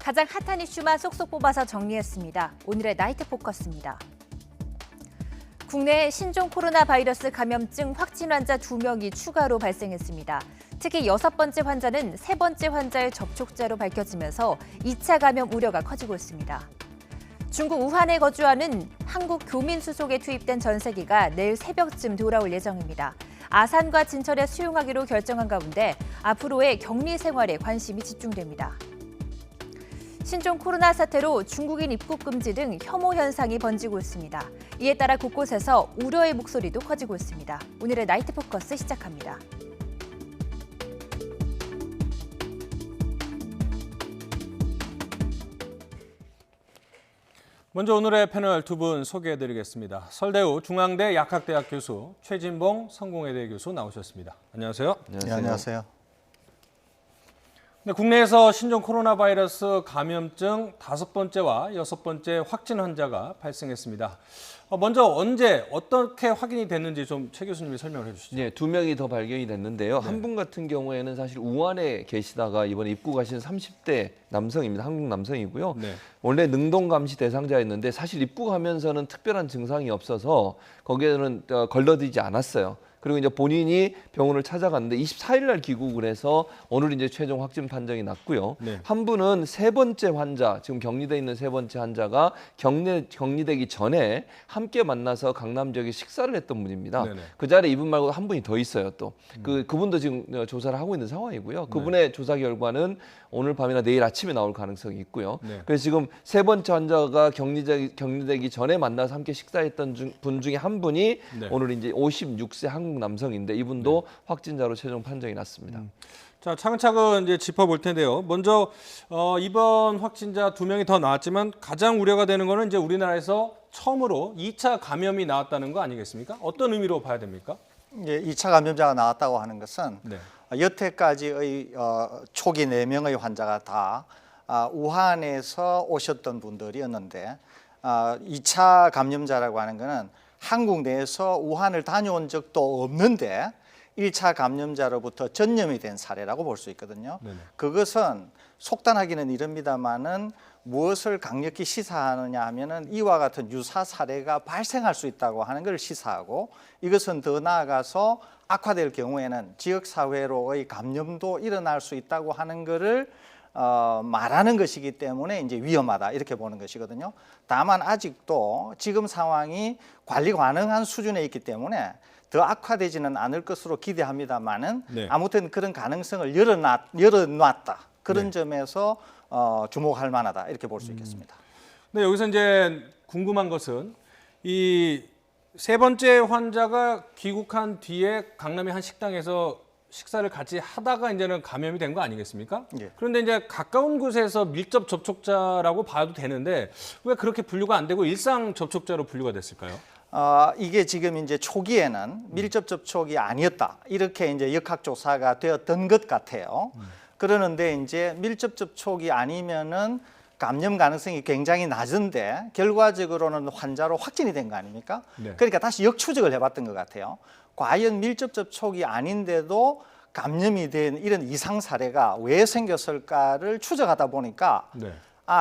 가장 핫한 이슈만 쏙쏙 뽑아서 정리했습니다. 오늘의 나이트 포커스입니다. 국내에 신종 코로나 바이러스 감염증 확진 환자 2명이 추가로 발생했습니다. 특히 6번째 환자는 3번째 환자의 접촉자로 밝혀지면서 2차 감염 우려가 커지고 있습니다. 중국 우한에 거주하는 한국 교민 수속에 투입된 전세기가 내일 새벽쯤 돌아올 예정입니다. 아산과 진천에 수용하기로 결정한 가운데 앞으로의 격리 생활에 관심이 집중됩니다. 신종 코로나 사태로 중국인 입국 금지 등 혐오 현상이 번지고 있습니다. 이에 따라 곳곳에서 우려의 목소리도 커지고 있습니다. 오늘의 나이트 포커스 시작합니다. 먼저 오늘의 패널 두 분 소개해드리겠습니다. 설대우 중앙대 약학대학 교수 최진봉 성공회대 교수 나오셨습니다. 안녕하세요. 네, 안녕하세요. 네, 국내에서 신종 코로나 바이러스 감염증 5번째와 6번째 확진 환자가 발생했습니다. 먼저 언제 어떻게 확인이 됐는지 좀 최 교수님이 설명을 해주시죠. 네, 2명이 더 발견이 됐는데요. 네. 한 분 같은 경우에는 사실 우한에 계시다가 이번에 입국하신 30대 남성입니다. 한국 남성이고요. 네. 원래 능동 감시 대상자였는데 사실 입국하면서는 특별한 증상이 없어서 거기에는 걸러들지 않았어요. 그리고 이제 본인이 병원을 찾아갔는데 24일 날 귀국을 해서 오늘 이제 최종 확진 판정이 났고요. 네. 한 분은 3번째 환자, 지금 격리돼 있는 3번째 환자가 격리되기 전에 함께 만나서 강남 지역에 식사를 했던 분입니다. 네네. 그 자리에 이분 말고 한 분이 더 있어요. 또 그분도 지금 조사를 하고 있는 상황이고요. 그분의 조사 결과는 오늘 밤이나 내일 아침에 나올 가능성이 있고요. 네. 그래서 지금 3번째 환자가 격리되기 전에 만나서 함께 식사했던 분 중에 한 분이 네. 오늘 이제 56세 한국 남성인데 이분도 확진자로 최종 판정이 났습니다. 자, 차근차근 이제 짚어볼 텐데요. 먼저 이번 확진자 2명이 더 나왔지만 가장 우려가 되는 거는 이제 우리나라에서 처음으로 2차 감염이 나왔다는 거 아니겠습니까? 어떤 의미로 봐야 됩니까? 이제 2차 감염자가 나왔다고 하는 것은 네. 여태까지의 초기 4명의 환자가 다 우한에서 오셨던 분들이었는데 2차 감염자라고 하는 것은 한국 내에서 우한을 다녀온 적도 없는데 1차 감염자로부터 전염이 된 사례라고 볼 수 있거든요. 네네. 그것은 속단하기는 이릅니다만은 무엇을 강력히 시사하느냐 하면은 이와 같은 유사 사례가 발생할 수 있다고 하는 것을 시사하고 이것은 더 나아가서 악화될 경우에는 지역사회로의 감염도 일어날 수 있다고 하는 것을 말하는 것이기 때문에 이제 위험하다 이렇게 보는 것이거든요. 다만 아직도 지금 상황이 관리 가능한 수준에 있기 때문에 더 악화되지는 않을 것으로 기대합니다만은 네. 아무튼 그런 가능성을 열어놨다. 그런 네. 점에서 주목할 만하다 이렇게 볼 수 있겠습니다. 근데 여기서 이제 궁금한 것은 이 3번째 환자가 귀국한 뒤에 강남의 한 식당에서 식사를 같이 하다가 이제는 감염이 된 거 아니겠습니까? 예. 그런데 이제 가까운 곳에서 밀접 접촉자라고 봐도 되는데 왜 그렇게 분류가 안 되고 일상 접촉자로 분류가 됐을까요? 이게 지금 이제 초기에는 밀접 접촉이 아니었다 이렇게 이제 역학조사가 되었던 것 같아요. 그러는데 이제 밀접 접촉이 아니면은 감염 가능성이 굉장히 낮은데 결과적으로는 환자로 확진이 된 거 아닙니까? 네. 그러니까 다시 역추적을 해봤던 것 같아요. 과연 밀접 접촉이 아닌데도 감염이 된 이런 이상 사례가 왜 생겼을까를 추적하다 보니까 네.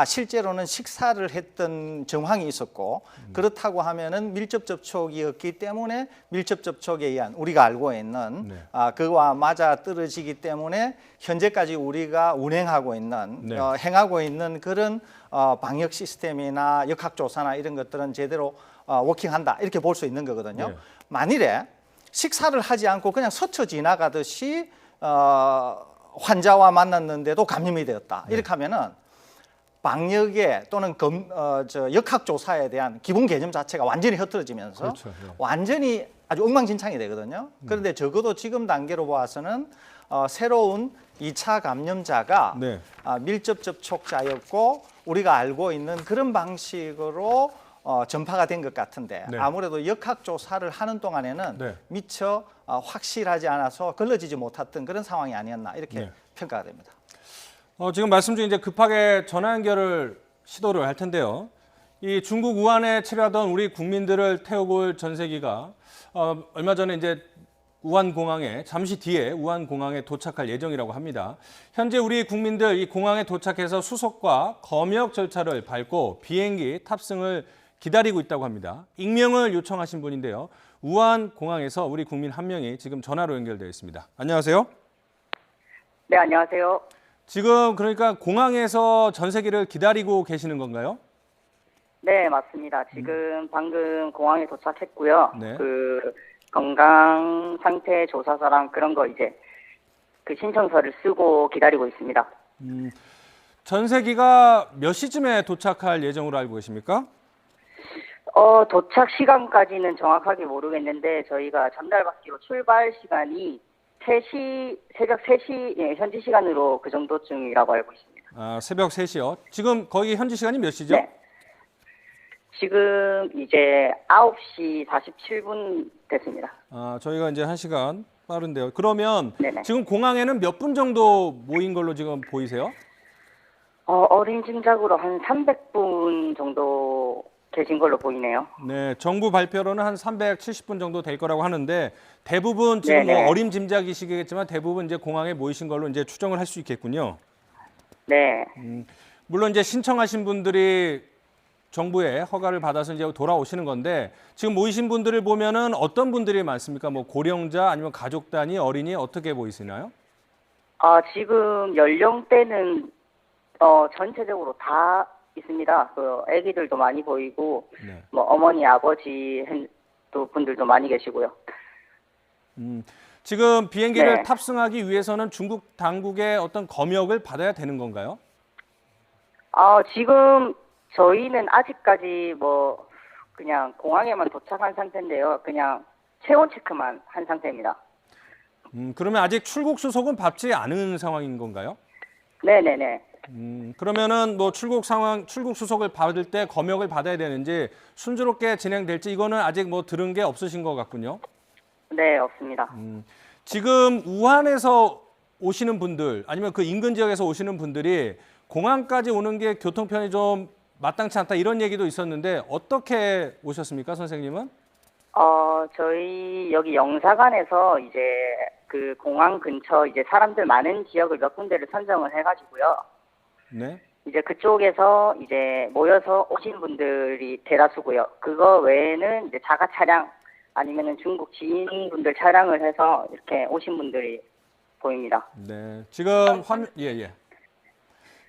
실제로는 식사를 했던 정황이 있었고 그렇다고 하면은 밀접 접촉이었기 때문에 밀접 접촉에 의한 우리가 알고 있는 네. 그와 맞아 떨어지기 때문에 현재까지 우리가 운행하고 있는 네. 행하고 있는 그런 방역 시스템이나 역학조사나 이런 것들은 제대로 워킹한다 이렇게 볼 수 있는 거거든요. 네. 만일에 식사를 하지 않고 그냥 스쳐 지나가듯이 환자와 만났는데도 감염이 되었다 이렇게 하면은 방역에 또는 역학조사에 대한 기본 개념 자체가 완전히 흐트러지면서 그렇죠. 네. 완전히 아주 엉망진창이 되거든요. 그런데 적어도 지금 단계로 봐서는 새로운 2차 감염자가 네. 밀접 접촉자였고 우리가 알고 있는 그런 방식으로 전파가 된 것 같은데 네. 아무래도 역학조사를 하는 동안에는 네. 미처 확실하지 않아서 걸러지지 못했던 그런 상황이 아니었나 이렇게 네. 평가가 됩니다. 지금 말씀 중에 이제 급하게 전화 연결을 시도를 할 텐데요. 이 중국 우한에 체류하던 우리 국민들을 태우고 올 전세기가 얼마 전에 이제 우한공항에 잠시 뒤에 우한공항에 도착할 예정이라고 합니다. 현재 우리 국민들 이 공항에 도착해서 수속과 검역 절차를 밟고 비행기 탑승을 기다리고 있다고 합니다. 익명을 요청하신 분인데요. 우한공항에서 우리 국민 한 명이 지금 전화로 연결되어 있습니다. 안녕하세요. 네, 안녕하세요. 지금 그러니까 공항에서 전세기를 기다리고 계시는 건가요? 네, 맞습니다. 지금 방금 공항에 도착했고요. 네. 그 건강 상태 조사서랑 그런 거 이제 그 신청서를 쓰고 기다리고 있습니다. 전세기가 몇 시쯤에 도착할 예정으로 알고 계십니까? 도착 시간까지는 정확하게 모르겠는데 저희가 전달받기로 출발 시간이 3시, 새벽 3시, 예, 현지 시간으로 그 정도쯤이라고 알고 있습니다. 아, 새벽 3시요. 지금 거기 현지 시간이 몇 시죠? 네. 지금 이제 9시 47분 됐습니다. 아, 저희가 이제 1시간 빠른데요. 그러면 네네. 지금 공항에는 몇 분 정도 모인 걸로 지금 보이세요? 어린 짐작으로 한 300분 정도 계신 걸로 보이네요. 네, 정부 발표로는 한 370분 정도 될 거라고 하는데 대부분 지금 뭐 네네. 어림짐작이시겠지만 대부분 이제 공항에 모이신 걸로 이제 추정을 할 수 있겠군요. 네. 물론 이제 신청하신 분들이 정부의 허가를 받아서 이제 돌아오시는 건데 지금 모이신 분들을 보면은 어떤 분들이 많습니까? 뭐 고령자 아니면 가족 단위 어린이 어떻게 보이시나요? 지금 연령대는 전체적으로 다 있습니다. 그 아기들도 많이 보이고 네. 뭐 어머니, 아버지 또 분들도 많이 계시고요. 지금 비행기를 네. 탑승하기 위해서는 중국 당국의 어떤 검역을 받아야 되는 건가요? 지금 저희는 아직까지 뭐 그냥 공항에만 도착한 상태인데요. 그냥 체온 체크만 한 상태입니다. 그러면 아직 출국 수속은 밟지 않은 상황인 건가요? 네네네. 그러면은 뭐 출국 수속을 받을 때 검역을 받아야 되는지 순조롭게 진행될지 이거는 아직 뭐 들은 게 없으신 것 같군요. 네, 없습니다. 지금 우한에서 오시는 분들 아니면 그 인근 지역에서 오시는 분들이 공항까지 오는 게 교통편이 좀 마땅치 않다 이런 얘기도 있었는데 어떻게 오셨습니까, 선생님은? 저희 여기 영사관에서 이제 그 공항 근처 이제 사람들 많은 지역을 몇 군데를 선정을 해가지고요. 네. 이제 그쪽에서 이제 모여서 오신 분들이 대다수고요. 그거 외에는 이제 자가 차량 아니면은 중국 지인분들 차량을 해서 이렇게 오신 분들이 보입니다. 네. 지금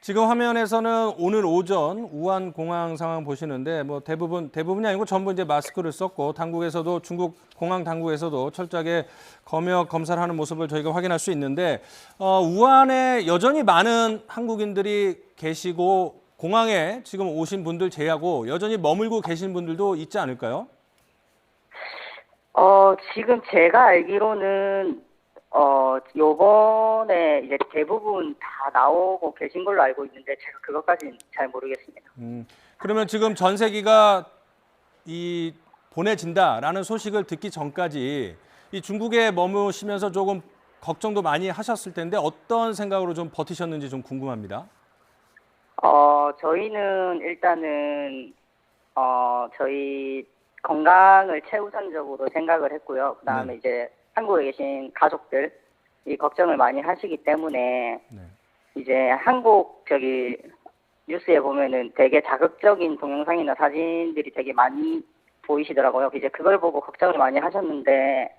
지금 화면에서는 오늘 오전 우한 공항 상황 보시는데 뭐 대부분이 아니고 전부 이제 마스크를 썼고 당국에서도 중국 공항 당국에서도 철저하게 검역 검사를 하는 모습을 저희가 확인할 수 있는데 우한에 여전히 많은 한국인들이 계시고 공항에 지금 오신 분들 제외하고 여전히 머물고 계신 분들도 있지 않을까요? 지금 제가 알기로는 요번에 이제 대부분 다 나오고 계신 걸로 알고 있는데 제가 그것까지는 잘 모르겠습니다. 그러면 지금 전세기가 보내진다라는 소식을 듣기 전까지 이 중국에 머무시면서 조금 걱정도 많이 하셨을 텐데 어떤 생각으로 좀 버티셨는지 좀 궁금합니다. 저희는 일단은 저희 건강을 최우선적으로 생각을 했고요. 그다음에 네. 이제 한국에 계신 가족들이 걱정을 많이 하시기 때문에 네. 이제 한국 뉴스에 보면은 되게 자극적인 동영상이나 사진들이 되게 많이 보이시더라고요. 이제 그걸 보고 걱정을 많이 하셨는데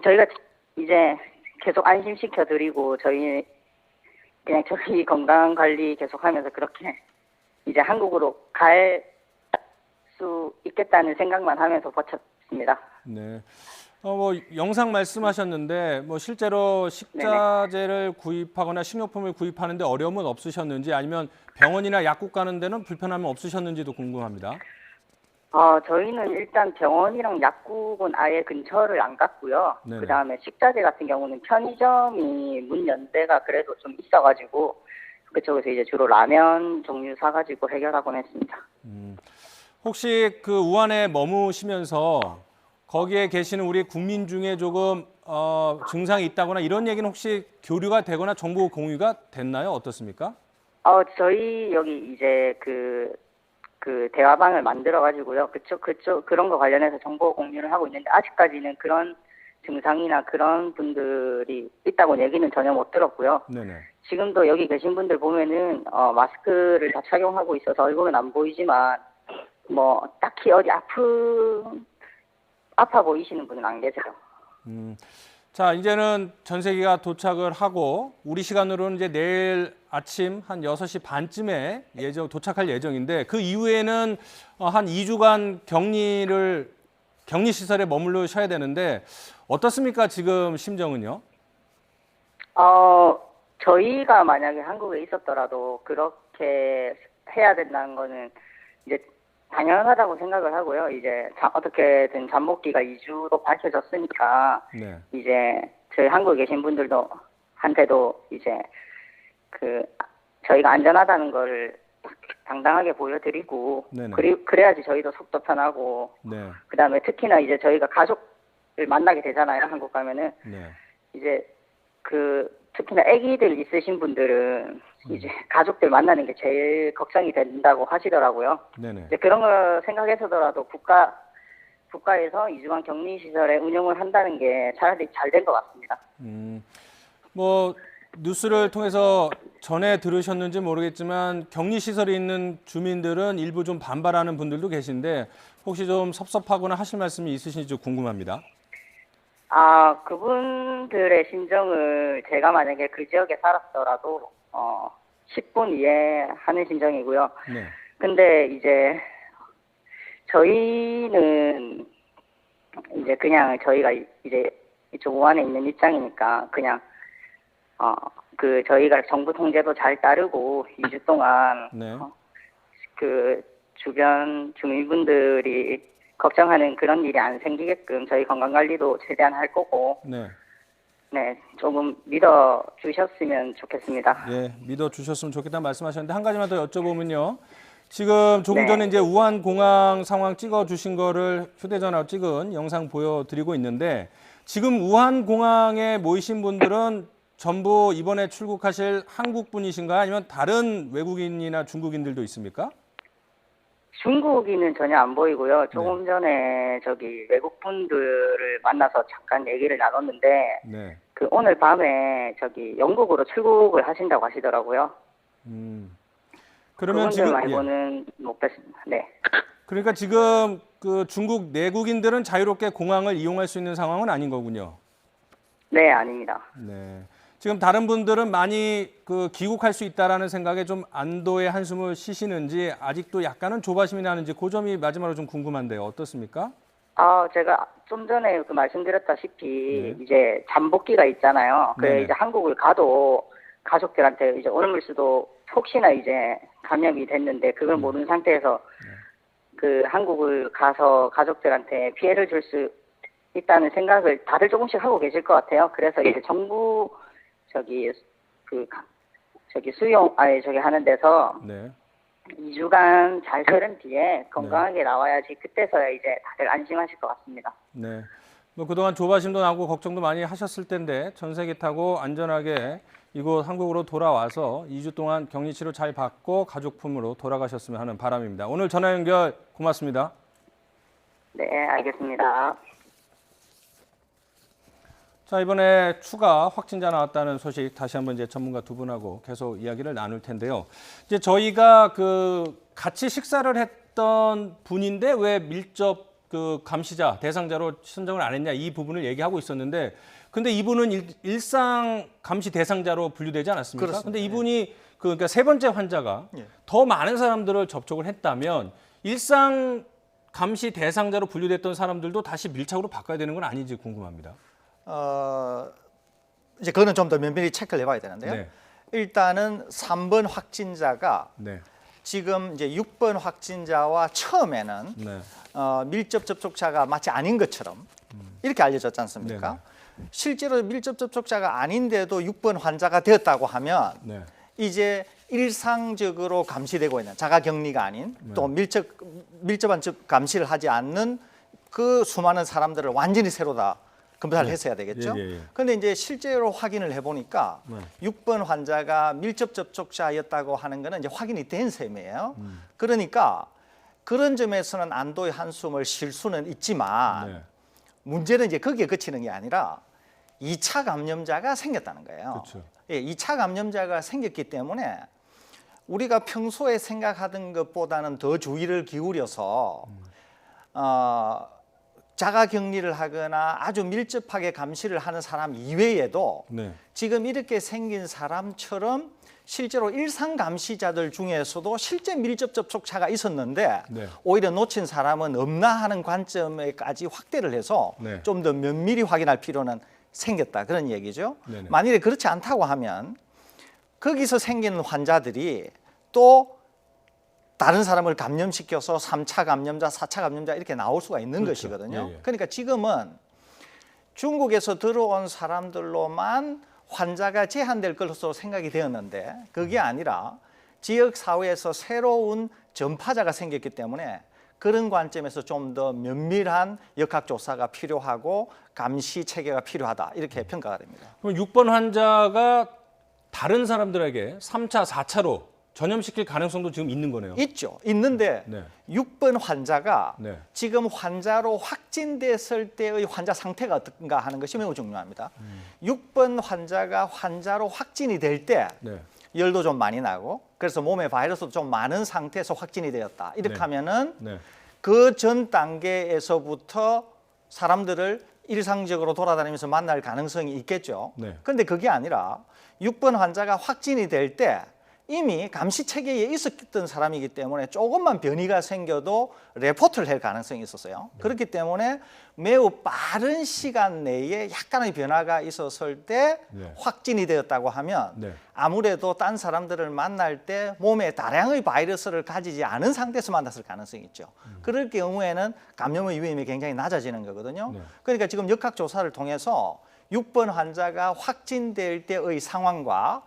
저희가 이제 계속 안심시켜 드리고 저희 건강 관리 계속하면서 그렇게 이제 한국으로 갈 수 있겠다는 생각만 하면서 버텼습니다. 네. 뭐 영상 말씀하셨는데 뭐 실제로 식자재를 구입하거나 식료품을 구입하는데 어려움은 없으셨는지 아니면 병원이나 약국 가는 데는 불편함이 없으셨는지도 궁금합니다. 저희는 일단 병원이랑 약국은 아예 근처를 안 갔고요. 네네. 그다음에 식자재 같은 경우는 편의점이 문 연대가 그래도 좀 있어가지고 그쪽에서 이제 주로 라면 종류 사가지고 해결하곤 했습니다. 혹시 그 우한에 머무시면서 거기에 계시는 우리 국민 중에 조금 증상이 있다거나 이런 얘기는 혹시 교류가 되거나 정보 공유가 됐나요? 어떻습니까? 저희 여기 이제 그 대화방을 만들어 가지고요. 그런 거 관련해서 정보 공유를 하고 있는데 아직까지는 그런 증상이나 그런 분들이 있다고 얘기는 전혀 못 들었고요. 네네. 지금도 여기 계신 분들 보면은 마스크를 다 착용하고 있어서 얼굴은 안 보이지만 뭐 딱히 어디 아파 보이시는 분은 안 계세요. 자, 이제는 전세기가 도착을 하고 우리 시간으로는 이제 내일 아침 한 6시 반쯤에 도착할 예정인데 그 이후에는 한 2주간 격리 시설에 머무르셔야 되는데 어떻습니까? 지금 심정은요? 저희가 만약에 한국에 있었더라도 그렇게 해야 된다는 거는 이제 당연하다고 생각을 하고요. 이제 어떻게든 잠복기가 2주로 밝혀졌으니까 네. 이제 저희 한국에 계신 분들도 한테도 이제 저희가 안전하다는 걸 당당하게 보여드리고 네네. 그래야지 저희도 속도 편하고 네. 그다음에 특히나 이제 저희가 가족을 만나게 되잖아요. 한국 가면은 네. 이제 특히나 아기들 있으신 분들은 이제 가족들 만나는 게 제일 걱정이 된다고 하시더라고요. 네네. 이제 그런 걸 생각해서더라도 국가에서 2주간 격리 시설에 운영을 한다는 게 차라리 잘 된 것 같습니다. 뭐 뉴스를 통해서 전에 들으셨는지 모르겠지만 격리 시설에 있는 주민들은 일부 좀 반발하는 분들도 계신데 혹시 좀 섭섭하거나 하실 말씀이 있으신지 궁금합니다. 그분들의 심정을 제가 만약에 그 지역에 살았더라도 10분 이해하는 심정이고요. 네. 근데 이제 저희는 이제 그냥 저희가 이제 이쪽 우한에 있는 입장이니까 그냥 저희가 정부 통제도 잘 따르고 2주 동안 네. 주변 주민분들이 걱정하는 그런 일이 안 생기게끔 저희 건강관리도 최대한 할 거고 네. 네, 조금 믿어 주셨으면 좋겠습니다. 예, 믿어 주셨으면 좋겠다는 말씀하셨는데 한 가지만 더 여쭤보면요. 지금 조금 네. 전에 이제 우한 공항 상황 찍어 주신 거를 휴대전화로 찍은 영상 보여드리고 있는데 지금 우한 공항에 모이신 분들은 전부 이번에 출국하실 한국 분이신가요? 아니면 다른 외국인이나 중국인들도 있습니까? 중국인은 전혀 안 보이고요. 조금 전에 외국 분들을 만나서 잠깐 얘기를 나눴는데 네. 오늘 밤에 영국으로 출국을 하신다고 하시더라고요. 그러면 그분들 지금 말고는 못 뵀습니다. 네. 그러니까 지금 중국 내국인들은 자유롭게 공항을 이용할 수 있는 상황은 아닌 거군요. 네, 아닙니다. 네. 지금 다른 분들은 많이 귀국할 수 있다라는 생각에 좀 안도의 한숨을 쉬시는지 아직도 약간은 조바심이 나는지 그 점이 마지막으로 좀 궁금한데요. 어떻습니까? 제가 좀 전에 말씀드렸다시피 네. 이제 잠복기가 있잖아요. 그래 네네. 이제 한국을 가도 가족들한테 이제 오늘 수도 혹시나 이제 감염이 됐는데 그걸 모르는 상태에서 한국을 가서 가족들한테 피해를 줄 수 있다는 생각을 다들 조금씩 하고 계실 것 같아요. 그래서 이제 정부 하는 데서 네. 2주간 잘 서른 뒤에 건강하게 나와야지 그때서야 이제 다들 안심하실 것 같습니다. 네. 뭐 그동안 조바심도 나고 걱정도 많이 하셨을 텐데 전세기 타고 안전하게 이곳 한국으로 돌아와서 2주 동안 격리 치료 잘 받고 가족품으로 돌아가셨으면 하는 바람입니다. 오늘 전화 연결 고맙습니다. 네, 알겠습니다. 자, 이번에 추가 확진자 나왔다는 소식 다시 한번 이제 전문가 두 분하고 계속 이야기를 나눌 텐데요. 이제 저희가 같이 식사를 했던 분인데 왜 밀접 감시자 대상자로 선정을 안 했냐 이 부분을 얘기하고 있었는데 근데 이분은 일상 감시 대상자로 분류되지 않았습니까? 그렇습니다. 근데 이분이 그러니까 세 번째 환자가 예. 더 많은 사람들을 접촉을 했다면 일상 감시 대상자로 분류됐던 사람들도 다시 밀착으로 바꿔야 되는 건 아닌지 궁금합니다. 이제 그거는 좀 더 면밀히 체크를 해봐야 되는데요. 네. 일단은 3번 확진자가 네. 지금 이제 6번 확진자와 처음에는 네. 밀접 접촉자가 마치 아닌 것처럼 이렇게 알려졌지 않습니까? 네네. 실제로 밀접 접촉자가 아닌데도 6번 환자가 되었다고 하면 네. 이제 일상적으로 감시되고 있는 자가격리가 아닌 또 밀접한 감시를 하지 않는 그 수많은 사람들을 완전히 새로 다 검사를 했어야 되겠죠. 그런데 이제 실제로 확인을 해보니까 6번 환자가 밀접 접촉자였다고 하는 것은 이제 확인이 된 셈이에요. 그러니까 그런 점에서는 안도의 한숨을 쉴 수는 있지만 문제는 이제 거기에 그치는 게 아니라 2차 감염자가 생겼다는 거예요. 그렇죠. 예, 2차 감염자가 생겼기 때문에 우리가 평소에 생각하던 것보다는 더 주의를 기울여서 자가 격리를 하거나 아주 밀접하게 감시를 하는 사람 이외에도 네. 지금 이렇게 생긴 사람처럼 실제로 일상 감시자들 중에서도 실제 밀접 접촉자가 있었는데 네. 오히려 놓친 사람은 없나 하는 관점에까지 확대를 해서 네. 좀 더 면밀히 확인할 필요는 생겼다 그런 얘기죠. 네네. 만일에 그렇지 않다고 하면 거기서 생기는 환자들이 또 다른 사람을 감염시켜서 3차 감염자, 4차 감염자 이렇게 나올 수가 있는 그렇죠. 것이거든요. 예, 예. 그러니까 지금은 중국에서 들어온 사람들로만 환자가 제한될 것으로 생각이 되었는데 그게 아니라 지역 사회에서 새로운 전파자가 생겼기 때문에 그런 관점에서 좀 더 면밀한 역학조사가 필요하고 감시 체계가 필요하다 이렇게 평가가 됩니다. 그럼 6번 환자가 다른 사람들에게 3차, 4차로 전염시킬 가능성도 지금 있는 거네요. 있죠. 있는데 네. 6번 환자가 네. 지금 환자로 확진됐을 때의 환자 상태가 어떤가 하는 것이 매우 중요합니다. 6번 환자가 환자로 확진이 될 때 네. 열도 좀 많이 나고 그래서 몸에 바이러스도 좀 많은 상태에서 확진이 되었다. 이렇게 네. 하면은 네. 그 전 단계에서부터 사람들을 일상적으로 돌아다니면서 만날 가능성이 있겠죠. 네. 그런데 그게 아니라 6번 환자가 확진이 될 때 이미 감시 체계에 있었던 사람이기 때문에 조금만 변이가 생겨도 레포트를 할 가능성이 있었어요. 그렇기 때문에 매우 빠른 시간 내에 약간의 변화가 있었을 때 네. 확진이 되었다고 하면 네. 아무래도 딴 사람들을 만날 때 몸에 다량의 바이러스를 가지지 않은 상태에서 만났을 가능성이 있죠. 그럴 경우에는 감염의 위험이 굉장히 낮아지는 거거든요. 네. 그러니까 지금 역학조사를 통해서 6번 환자가 확진될 때의 상황과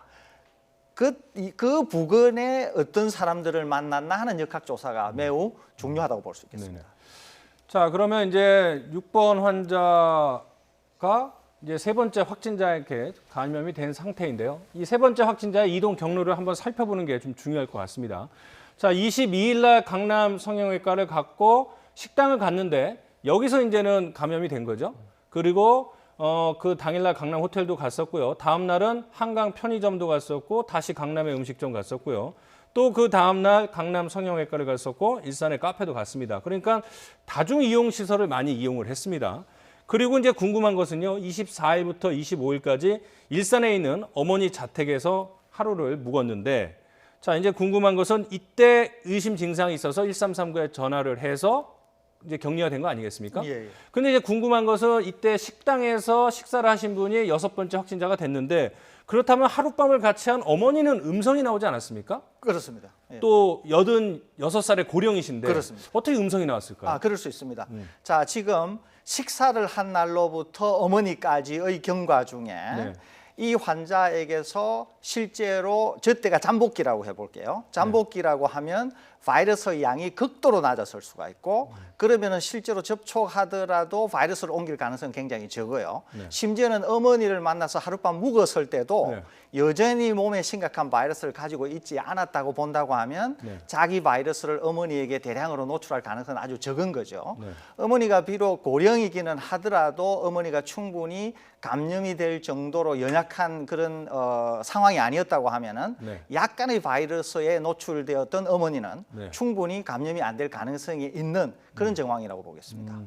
그 부근에 어떤 사람들을 만났나 하는 역학조사가 매우 중요하다고 볼 수 있겠습니다. 네네. 자, 그러면 이제 6번 환자가 이제 세 번째 확진자에게 감염이 된 상태인데요. 이 세 번째 확진자의 이동 경로를 한번 살펴보는 게 좀 중요할 것 같습니다. 자, 22일 날 강남 성형외과를 갔고 식당을 갔는데 여기서 이제는 감염이 된 거죠. 그리고 그 당일날 강남 호텔도 갔었고요. 다음 날은 한강 편의점도 갔었고 다시 강남의 음식점 갔었고요. 또 그 다음 날 강남 성형외과를 갔었고 일산의 카페도 갔습니다. 그러니까 다중 이용 시설을 많이 이용을 했습니다. 그리고 이제 궁금한 것은요. 24일부터 25일까지 일산에 있는 어머니 자택에서 하루를 묵었는데 자, 이제 궁금한 것은 이때 의심 증상이 있어서 1339에 전화를 해서 이제 격리가 된 거 아니겠습니까? 예, 예. 근데 이제 궁금한 것은 이때 식당에서 식사를 하신 분이 6번째 확진자가 됐는데 그렇다면 하룻밤을 같이 한 어머니는 음성이 나오지 않았습니까? 그렇습니다. 예. 또 86살의 고령이신데 그렇습니다. 어떻게 음성이 나왔을까요? 아, 그럴 수 있습니다. 자, 지금 식사를 한 날로부터 어머니까지의 경과 중에 이 환자에게서 실제로 저 때가 잠복기라고 해볼게요. 잠복기라고 하면 바이러스의 양이 극도로 낮았을 수가 있고 그러면은 실제로 접촉하더라도 바이러스를 옮길 가능성은 굉장히 적어요. 심지어는 어머니를 만나서 하룻밤 묵었을 때도 여전히 몸에 심각한 바이러스를 가지고 있지 않았다고 본다고 하면 자기 바이러스를 어머니에게 대량으로 노출할 가능성은 아주 적은 거죠. 어머니가 비록 고령이기는 하더라도 어머니가 충분히 감염이 될 정도로 연약한 그런 상황이 아니었다고 하면은 약간의 바이러스에 노출되었던 어머니는 충분히 감염이 안 될 가능성이 있는 그런 정황이라고 보겠습니다.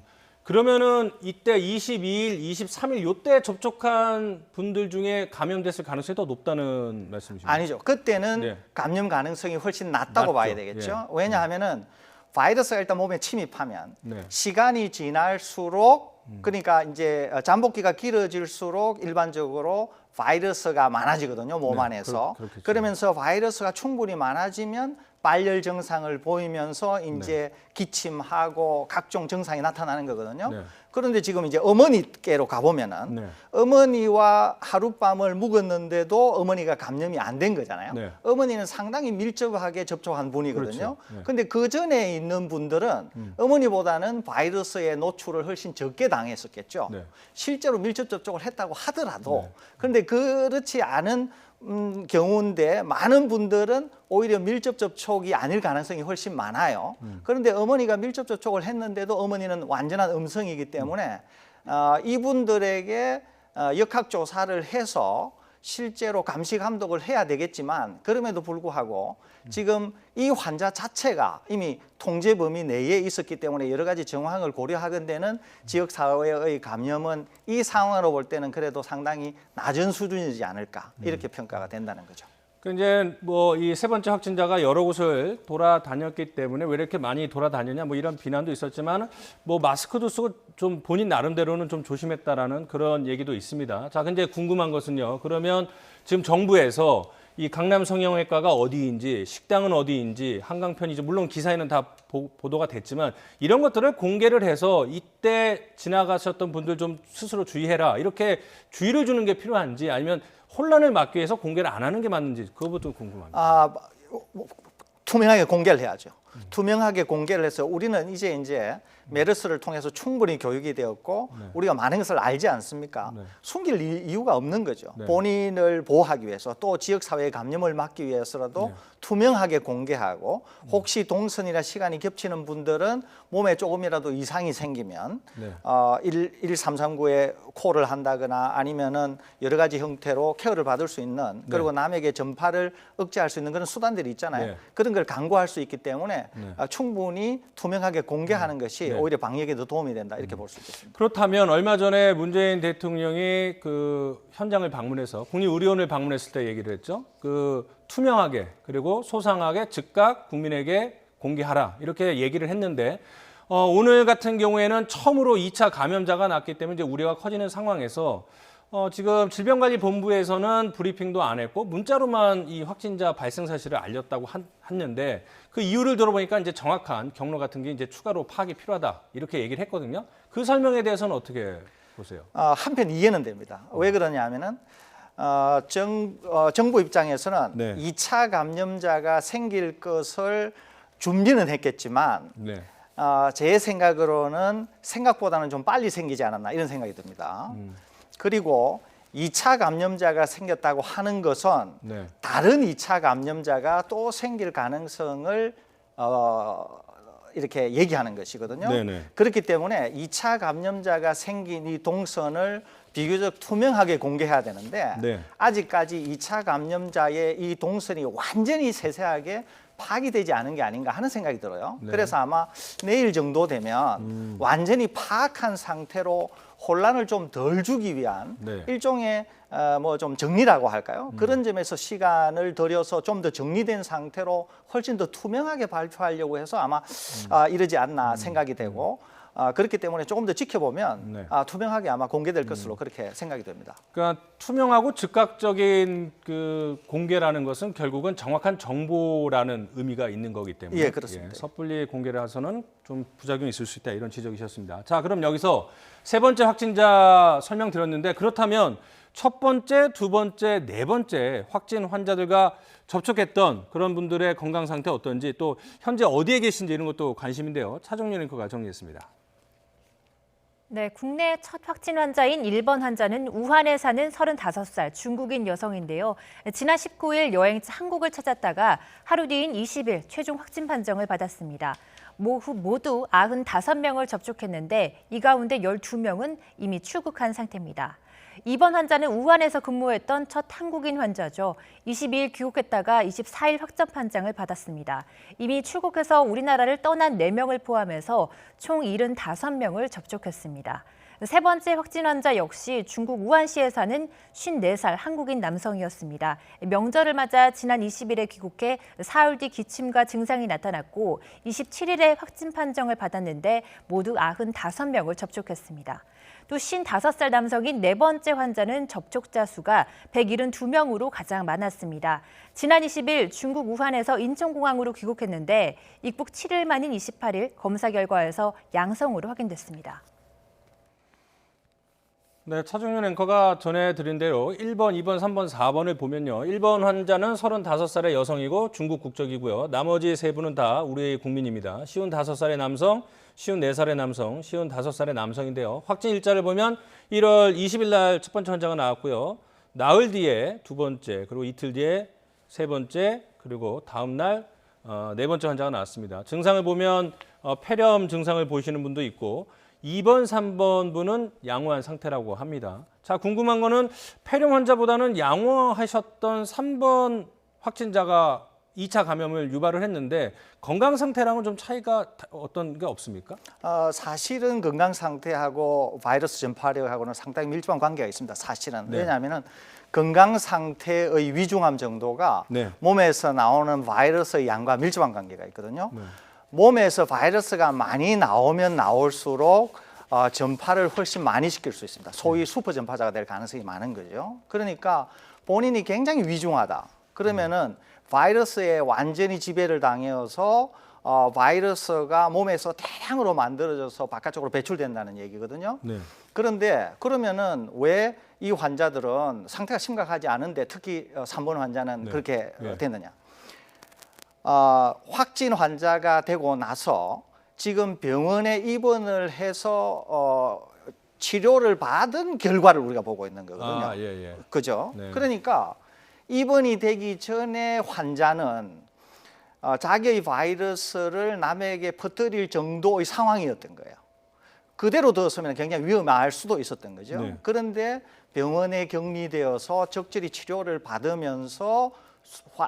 그러면은 이때 22일, 23일 요때 접촉한 분들 중에 감염됐을 가능성이 더 높다는 말씀이십니까? 아니죠. 그때는 네. 감염 가능성이 훨씬 낮다고 낮죠. 봐야 되겠죠. 왜냐하면은 바이러스가 일단 몸에 침입하면 시간이 지날수록 그러니까 이제 잠복기가 길어질수록 일반적으로 바이러스가 많아지거든요. 몸 안에서. 그렇겠죠. 그러면서 바이러스가 충분히 많아지면 발열 증상을 보이면서 이제 기침하고 각종 증상이 나타나는 거거든요. 그런데 지금 이제 어머니께로 가보면은 어머니와 하룻밤을 묵었는데도 어머니가 감염이 안 된 거잖아요. 어머니는 상당히 밀접하게 접촉한 분이거든요. 근데 그 전에 있는 분들은 어머니보다는 바이러스의 노출을 훨씬 적게 당했었겠죠. 실제로 밀접 접촉을 했다고 하더라도 그런데 그렇지 않은 경우인데 많은 분들은 오히려 밀접 접촉이 아닐 가능성이 훨씬 많아요. 그런데 어머니가 밀접 접촉을 했는데도 어머니는 완전한 음성이기 때문에 이분들에게 역학조사를 해서 실제로 감시 감독을 해야 되겠지만 그럼에도 불구하고 지금 이 환자 자체가 이미 통제 범위 내에 있었기 때문에 여러 가지 정황을 고려하건대는 지역사회의 감염은 이 상황으로 볼 때는 그래도 상당히 낮은 수준이지 않을까 이렇게 평가가 된다는 거죠. 그 이제 뭐 이 세 번째 확진자가 여러 곳을 돌아다녔기 때문에 왜 이렇게 많이 돌아다녔냐 뭐 이런 비난도 있었지만 뭐 마스크도 쓰고 좀 본인 나름대로는 좀 조심했다라는 그런 얘기도 있습니다. 자, 근데 궁금한 것은요. 그러면 지금 정부에서 이 강남 성형외과가 어디인지, 식당은 어디인지, 한강편이지 물론 기사에는 다 보도가 됐지만 이런 것들을 공개를 해서 이때 지나가셨던 분들 좀 스스로 주의해라 이렇게 주의를 주는 게 필요한지 아니면 혼란을 막기 위해서 공개를 안 하는 게 맞는지 그것부터 궁금합니다. 투명하게 공개를 해야죠. 투명하게 공개를 해서 우리는 이제 메르스를 통해서 충분히 교육이 되었고 우리가 많은 것을 알지 않습니까? 숨길 이유가 없는 거죠. 본인을 보호하기 위해서 또 지역사회의 감염을 막기 위해서라도 투명하게 공개하고 혹시 동선이나 시간이 겹치는 분들은 몸에 조금이라도 이상이 생기면 1339에 콜을 한다거나 아니면은 여러 가지 형태로 케어를 받을 수 있는 그리고 남에게 전파를 억제할 수 있는 그런 수단들이 있잖아요. 그런 걸 강구할 수 있기 때문에 충분히 투명하게 공개하는 것이 오히려 방역에 더 도움이 된다 이렇게 볼 수 있겠습니다. 그렇다면 얼마 전에 문재인 대통령이 그 현장을 방문해서 국립의료원을 방문했을 때 얘기를 했죠. 그 투명하게 그리고 소상하게 즉각 국민에게 공개하라 이렇게 얘기를 했는데 오늘 같은 경우에는 처음으로 2차 감염자가 났기 때문에 이제 우려가 커지는 상황에서 지금 질병관리본부에서는 브리핑도 안 했고 문자로만 이 확진자 발생 사실을 알렸다고 했는데 그 이유를 들어보니까 이제 정확한 경로 같은 게 이제 추가로 파악이 필요하다 이렇게 얘기를 했거든요. 그 설명에 대해서는 어떻게 보세요? 한편 이해는 됩니다. 왜 그러냐면은 정부 입장에서는 2차 감염자가 생길 것을 준비는 했겠지만 제 생각으로는 생각보다는 좀 빨리 생기지 않았나 이런 생각이 듭니다. 그리고 2차 감염자가 생겼다고 하는 것은 다른 2차 감염자가 또 생길 가능성을 이렇게 얘기하는 것이거든요. 그렇기 때문에 2차 감염자가 생긴 이 동선을 비교적 투명하게 공개해야 되는데 아직까지 2차 감염자의 이 동선이 완전히 세세하게 파악이 되지 않은 게 아닌가 하는 생각이 들어요. 그래서 아마 내일 정도 되면 완전히 파악한 상태로 혼란을 좀 덜 주기 위한 일종의 뭐 좀 정리라고 할까요? 그런 점에서 시간을 들여서 좀 더 정리된 상태로 훨씬 더 투명하게 발표하려고 해서 아마 이러지 않나 생각이 되고 그렇기 때문에 조금 더 지켜보면 투명하게 아마 공개될 것으로 그렇게 생각이 됩니다. 그러니까 투명하고 즉각적인 그 공개라는 것은 결국은 정확한 정보라는 의미가 있는 거기 때문에 예, 그렇습니다. 섣불리 공개를 해서는 좀 부작용이 있을 수 있다 이런 지적이셨습니다. 자, 그럼 여기서 세 번째 확진자 설명드렸는데 그렇다면 첫 번째, 두 번째, 네 번째 확진 환자들과 접촉했던 그런 분들의 건강 상태 어떤지 또 현재 어디에 계신지 이런 것도 관심인데요. 차정윤 앵커가 정리했습니다. 네, 국내 첫 확진 환자인 1번 환자는 우한에 사는 35살 중국인 여성인데요. 지난 19일 여행자 한국을 찾았다가 하루 뒤인 20일 최종 확진 판정을 받았습니다. 모두 95명을 접촉했는데 이 가운데 12명은 이미 출국한 상태입니다. 2번 환자는 우한에서 근무했던 첫 한국인 환자죠. 22일 귀국했다가 24일 확진 판정을 받았습니다. 이미 출국해서 우리나라를 떠난 4명을 포함해서 총 75명을 접촉했습니다. 세 번째 확진 환자 역시 중국 우한시에 사는 54살 한국인 남성이었습니다. 명절을 맞아 지난 20일에 귀국해 사흘 뒤 기침과 증상이 나타났고 27일에 확진 판정을 받았는데 모두 95명을 접촉했습니다. 또 55살 남성인 네 번째 환자는 접촉자 수가 172명으로 가장 많았습니다. 지난 20일 중국 우한에서 인천공항으로 귀국했는데 입국 7일 만인 28일 검사 결과에서 양성으로 확인됐습니다. 네, 차정윤 앵커가 전해드린 대로 1번, 2번, 3번, 4번을 보면요. 1번 환자는 35살의 여성이고 중국 국적이고요. 나머지 세 분은 다 우리 국민입니다. 55살의 남성, 54살의 남성, 55살의 남성인데요. 확진 일자를 보면 1월 20일 날 첫 번째 환자가 나왔고요. 나흘 뒤에 두 번째, 그리고 이틀 뒤에 세 번째, 그리고 다음 날 네 번째 환자가 나왔습니다. 증상을 보면 폐렴 증상을 보이시는 분도 있고 2번, 3번 분은 양호한 상태라고 합니다. 자, 궁금한 거는 폐렴 환자보다는 양호하셨던 3번 확진자가 2차 감염을 유발을 했는데 건강 상태랑은 좀 차이가 어떤 게 없습니까? 사실은 건강 상태하고 바이러스 전파력하고는 상당히 밀접한 관계가 있습니다. 사실은. 네. 왜냐하면 건강 상태의 위중함 정도가 네. 몸에서 나오는 바이러스의 양과 밀접한 관계가 있거든요. 몸에서 바이러스가 많이 나오면 나올수록 전파를 훨씬 많이 시킬 수 있습니다. 소위 슈퍼 전파자가 될 가능성이 많은 거죠. 그러니까 본인이 굉장히 위중하다. 그러면은 바이러스에 완전히 지배를 당해서 바이러스가 몸에서 대량으로 만들어져서 바깥쪽으로 배출된다는 얘기거든요. 네. 그런데 그러면은 왜 이 환자들은 상태가 심각하지 않은데 특히 3번 환자는 네. 그렇게 네. 됐느냐? 확진 환자가 되고 나서 지금 병원에 입원을 해서 치료를 받은 결과를 우리가 보고 있는 거거든요. 아, 예, 예. 그죠? 네. 그러니까 입원이 되기 전에 환자는 자기의 바이러스를 남에게 퍼뜨릴 정도의 상황이었던 거예요. 그대로 뒀으면 굉장히 위험할 수도 있었던 거죠. 네. 그런데 병원에 격리되어서 적절히 치료를 받으면서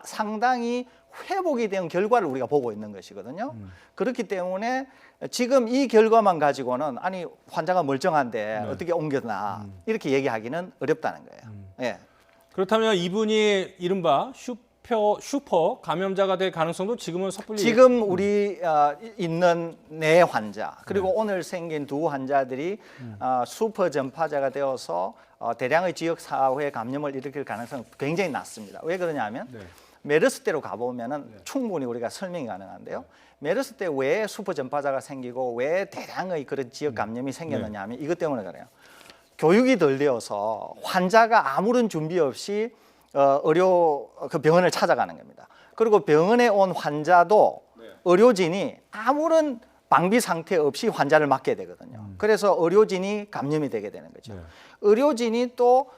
상당히 회복이 된 결과를 우리가 보고 있는 것이거든요. 그렇기 때문에 지금 이 결과만 가지고는 아니 환자가 멀쩡한데 어떻게 옮겼나 이렇게 얘기하기는 어렵다는 거예요. 예. 그렇다면 이분이 이른바 슈퍼 감염자가 될 가능성도 지금은 섣불리 지금 우리 있는 네 환자 그리고 오늘 생긴 두 환자들이 슈퍼 전파자가 되어서 대량의 지역 사회 감염을 일으킬 가능성은 굉장히 낮습니다. 왜 그러냐면 네. 메르스 때로 가보면은 충분히 우리가 설명이 가능한데요. 메르스 때 왜 슈퍼 전파자가 생기고 왜 대량의 그런 지역 감염이 생겼느냐 하면 이것 때문에 그래요. 교육이 덜 되어서 환자가 아무런 준비 없이 그 병원을 찾아가는 겁니다. 그리고 병원에 온 환자도 의료진이 아무런 방비 상태 없이 환자를 맡게 되거든요. 그래서 의료진이 감염이 되게 되는 거죠. 네. 의료진이 또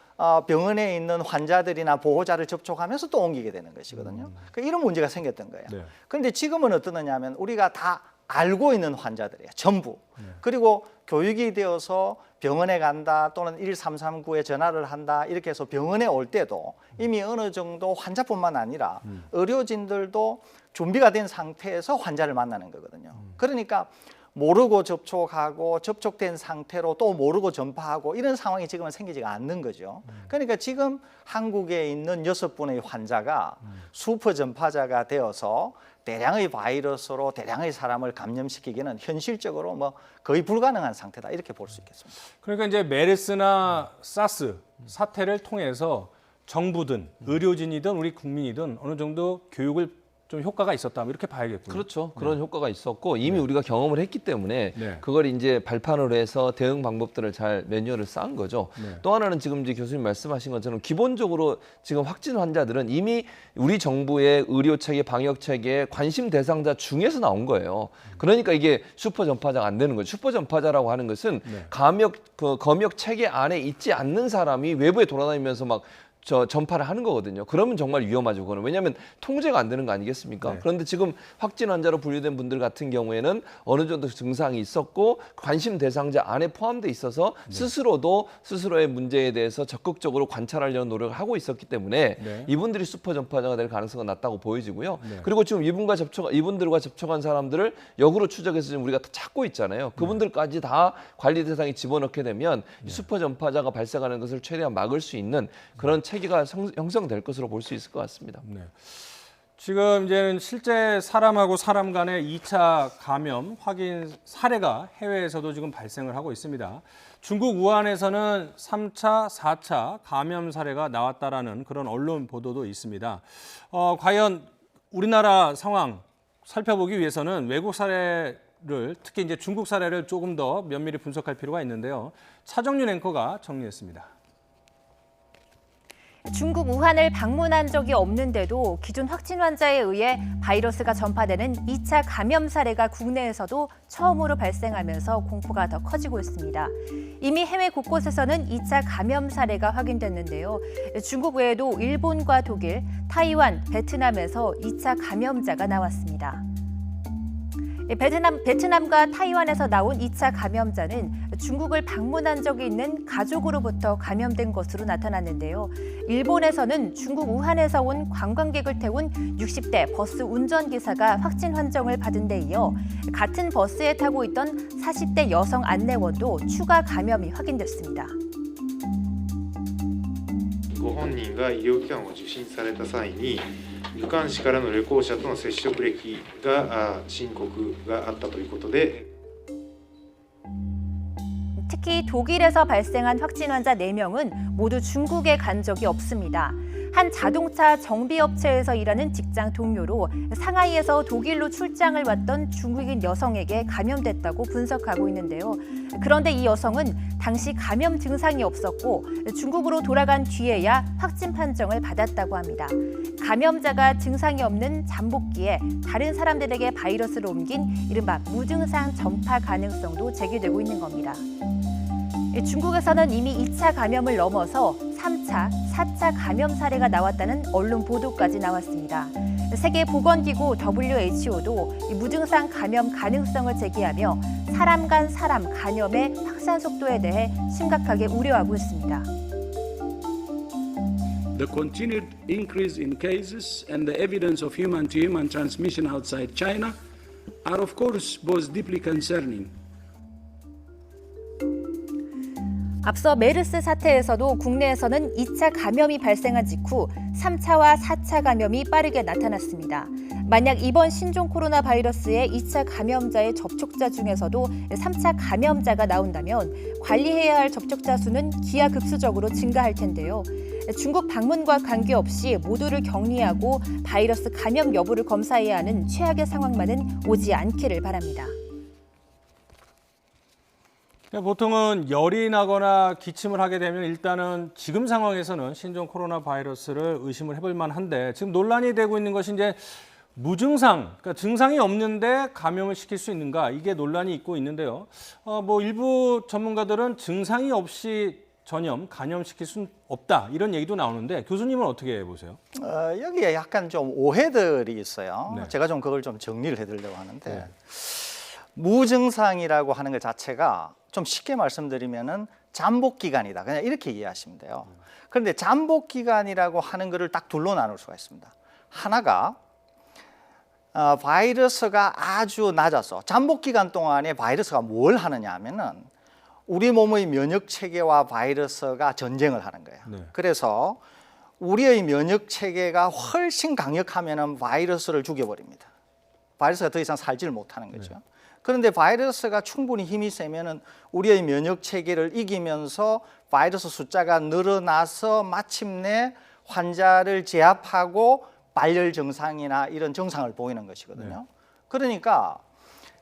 병원에 있는 환자들이나 보호자를 접촉하면서 또 옮기게 되는 것이거든요. 그러니까 이런 문제가 생겼던 거예요. 네. 그런데 지금은 어떠느냐 하면 우리가 다 알고 있는 환자들이에요. 전부. 그리고 교육이 되어서 병원에 간다 또는 1339에 전화를 한다 이렇게 해서 병원에 올 때도 이미 어느 정도 환자뿐만 아니라 의료진들도 준비가 된 상태에서 환자를 만나는 거거든요. 그러니까 모르고 접촉하고 접촉된 상태로 또 모르고 전파하고 이런 상황이 지금은 생기지가 않는 거죠. 그러니까 지금 한국에 있는 6분의 환자가 슈퍼 전파자가 되어서 대량의 바이러스로 대량의 사람을 감염시키기는 현실적으로 뭐 거의 불가능한 상태다 이렇게 볼 수 있겠습니다. 그러니까 이제 메르스나 사스 사태를 통해서 정부든 의료진이든 우리 국민이든 어느 정도 교육을 좀 효과가 있었다 이렇게 봐야겠군요. 그렇죠. 그런 효과가 있었고 이미 우리가 경험을 했기 때문에 네. 그걸 이제 발판으로 해서 대응 방법들을 잘 매뉴얼을 쌓은 거죠. 네. 또 하나는 지금 이제 교수님 말씀하신 것처럼 기본적으로 지금 확진 환자들은 이미 우리 정부의 의료 체계, 방역 체계의 관심 대상자 중에서 나온 거예요. 그러니까 이게 슈퍼 전파자가 안 되는 거죠. 슈퍼 전파자라고 하는 것은 네. 검역 체계 안에 있지 않는 사람이 외부에 돌아다니면서 막 전파를 하는 거거든요. 그러면 정말 위험하죠. 그거는. 왜냐하면 통제가 안 되는 거 아니겠습니까? 네. 그런데 지금 확진 환자로 분류된 분들 같은 경우에는 어느 정도 증상이 있었고 관심 대상자 안에 포함돼 있어서 스스로도 스스로의 문제에 대해서 적극적으로 관찰하려는 노력을 하고 있었기 때문에 네. 이분들이 슈퍼 전파자가 될 가능성은 낮다고 보여지고요. 네. 그리고 지금 이분들과 접촉한 사람들을 역으로 추적해서 지금 우리가 찾고 있잖아요. 그분들까지 다 관리 대상에 집어넣게 되면 이 슈퍼 전파자가 발생하는 것을 최대한 막을 수 있는 그런 체계가 형성될 것으로 볼 수 있을 것 같습니다. 네. 지금 이제는 실제 사람하고 사람 간의 2차 감염 확인 사례가 해외에서도 지금 발생을 하고 있습니다. 중국 우한에서는 3차, 4차 감염 사례가 나왔다라는 그런 언론 보도도 있습니다. 과연 우리나라 상황 살펴보기 위해서는 외국 사례를 특히 이제 중국 사례를 조금 더 면밀히 분석할 필요가 있는데요. 차정윤 앵커가 정리했습니다. 중국 우한을 방문한 적이 없는데도 기존 확진 환자에 의해 바이러스가 전파되는 2차 감염 사례가 국내에서도 처음으로 발생하면서 공포가 더 커지고 있습니다. 이미 해외 곳곳에서는 2차 감염 사례가 확인됐는데요. 중국 외에도 일본과 독일, 타이완, 베트남에서 2차 감염자가 나왔습니다. 베트남과 타이완에서 나온 2차 감염자는 중국을 방문한 적이 있는 가족으로부터 감염된 것으로 나타났는데요. 일본에서는 중국 우한에서 온 관광객을 태운 60대 버스 운전기사가 확진 판정을 받은 데 이어 같은 버스에 타고 있던 40대 여성 안내원도 추가 감염이 확인됐습니다. ご本人が医療機関を受診された際に武漢市からの旅行者との接触歴が申告があったということで 특히 독일에서 발생한 확진 환자 4명은 모두 중국에 간 적이 없습니다. 한 자동차 정비업체에서 일하는 직장 동료로 상하이에서 독일로 출장을 왔던 중국인 여성에게 감염됐다고 분석하고 있는데요. 그런데 이 여성은 당시 감염 증상이 없었고 중국으로 돌아간 뒤에야 확진 판정을 받았다고 합니다. 감염자가 증상이 없는 잠복기에 다른 사람들에게 바이러스를 옮긴 이른바 무증상 전파 가능성도 제기되고 있는 겁니다. 중국에서는 이미 2차 감염을 넘어서 3차, 4차 감염 사례가 나왔다는 언론 보도까지 나왔습니다. 세계보건기구 WHO도 무증상 감염 가능성을 제기하며 사람 간 사람 감염의 확산 속도에 대해 심각하게 우려하고 있습니다. The continued increase in cases and the evidence of human-to-human transmission outside China are of course both deeply concerning. 앞서 메르스 사태에서도 국내에서는 2차 감염이 발생한 직후 3차와 4차 감염이 빠르게 나타났습니다. 만약 이번 신종 코로나 바이러스의 2차 감염자의 접촉자 중에서도 3차 감염자가 나온다면 관리해야 할 접촉자 수는 기하급수적으로 증가할 텐데요. 중국 방문과 관계없이 모두를 격리하고 바이러스 감염 여부를 검사해야 하는 최악의 상황만은 오지 않기를 바랍니다. 보통은 열이 나거나 기침을 하게 되면 일단은 지금 상황에서는 신종 코로나 바이러스를 의심을 해볼 만한데 지금 논란이 되고 있는 것이 이제 무증상, 그러니까 증상이 없는데 감염을 시킬 수 있는가 이게 논란이 있고 있는데요. 뭐 일부 전문가들은 증상이 없이 전염, 감염시킬 수는 없다 이런 얘기도 나오는데 교수님은 어떻게 보세요? 여기에 약간 좀 오해들이 있어요. 네. 제가 좀 그걸 좀 정리를 해드리려고 하는데 네. 무증상이라고 하는 것 자체가 좀 쉽게 말씀드리면은 잠복 기간이다. 그냥 이렇게 이해하시면 돼요. 그런데 잠복 기간이라고 하는 것을 딱 둘로 나눌 수가 있습니다. 하나가 바이러스가 아주 낮아서 잠복 기간 동안에 바이러스가 뭘 하느냐 하면은 우리 몸의 면역 체계와 바이러스가 전쟁을 하는 거예요. 네. 그래서 우리의 면역 체계가 훨씬 강력하면은 바이러스를 죽여버립니다. 바이러스가 더 이상 살지를 못하는 거죠. 네. 그런데 바이러스가 충분히 힘이 세면은 우리의 면역 체계를 이기면서 바이러스 숫자가 늘어나서 마침내 환자를 제압하고 발열 증상이나 이런 증상을 보이는 것이거든요. 네. 그러니까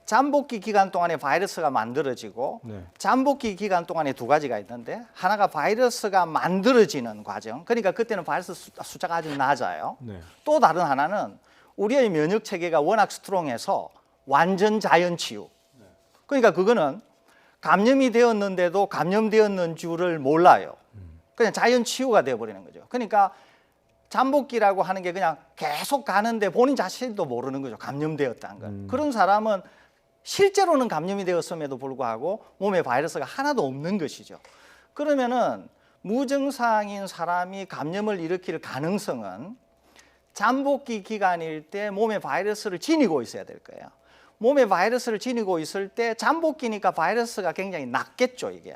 잠복기 기간 동안에 바이러스가 만들어지고 네. 잠복기 기간 동안에 두 가지가 있는데 하나가 바이러스가 만들어지는 과정. 그러니까 그때는 바이러스 숫자가 아주 낮아요. 네. 또 다른 하나는 우리의 면역 체계가 워낙 스트롱해서 완전 자연 치유. 그러니까 그거는 감염이 되었는데도 감염되었는 줄을 몰라요. 그냥 자연 치유가 되어버리는 거죠. 그러니까 잠복기라고 하는 게 그냥 계속 가는데 본인 자신도 모르는 거죠. 감염되었다는 걸. 그런 사람은 실제로는 감염이 되었음에도 불구하고 몸에 바이러스가 하나도 없는 것이죠. 그러면은 무증상인 사람이 감염을 일으킬 가능성은 잠복기 기간일 때 몸에 바이러스를 지니고 있어야 될 거예요. 몸에 바이러스를 지니고 있을 때 잠복기니까 바이러스가 굉장히 낮겠죠, 이게.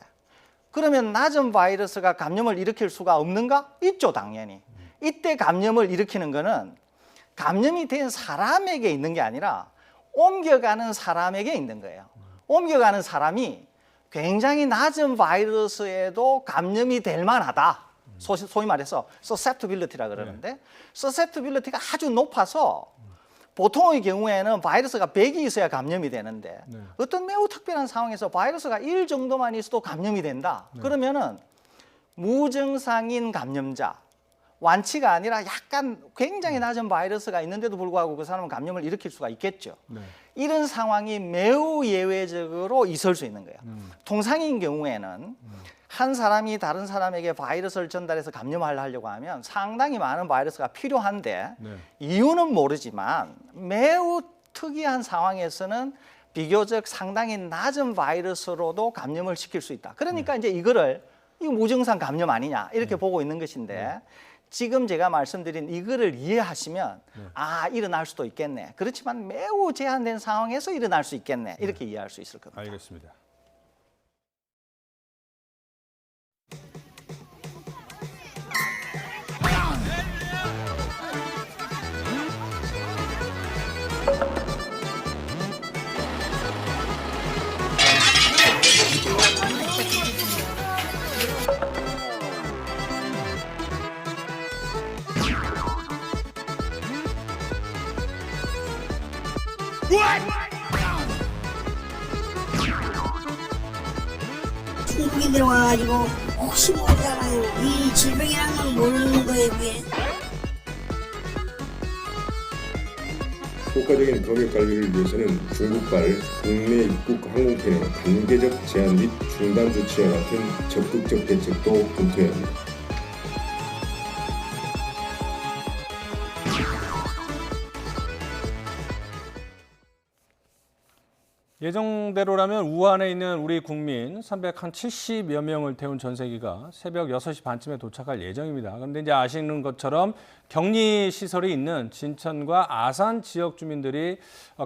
그러면 낮은 바이러스가 감염을 일으킬 수가 없는가? 있죠, 당연히. 이때 감염을 일으키는 거는 감염이 된 사람에게 있는 게 아니라 옮겨가는 사람에게 있는 거예요. 옮겨가는 사람이 굉장히 낮은 바이러스에도 감염이 될 만하다. 소위 말해서 susceptibility라 그러는데 susceptibility가 아주 높아서 보통의 경우에는 바이러스가 100이 있어야 감염이 되는데 네. 어떤 매우 특별한 상황에서 바이러스가 1 정도만 있어도 감염이 된다. 그러면은 무증상인 감염자, 완치가 아니라 약간 굉장히 낮은 바이러스가 있는데도 불구하고 그 사람은 감염을 일으킬 수가 있겠죠. 네. 이런 상황이 매우 예외적으로 있을 수 있는 거예요. 통상인 경우에는 한 사람이 다른 사람에게 바이러스를 전달해서 감염을 하려고 하면 상당히 많은 바이러스가 필요한데 네. 이유는 모르지만 매우 특이한 상황에서는 비교적 상당히 낮은 바이러스로도 감염을 시킬 수 있다. 그러니까 이제 이거 무증상 감염 아니냐 이렇게 보고 있는 것인데 지금 제가 말씀드린 이거를 이해하시면 일어날 수도 있겠네. 그렇지만 매우 제한된 상황에서 일어날 수 있겠네. 이렇게 이해할 수 있을 겁니다. 알겠습니다. 중국인들 와가지고 혹시 모르잖아요. 이 질병이라는 건 모르는 거에 비해. 효과적인 검역 관리를 위해서는 중국발 국내 입국 항공편의 단계적 제한 및 중단 조치와 같은 적극적 대책도 검토해야 합니다. 예정대로라면 우한에 있는 우리 국민 370여 명을 태운 전세기가 새벽 6시 반쯤에 도착할 예정입니다. 그런데 이제 아시는 것처럼 격리 시설이 있는 진천과 아산 지역 주민들이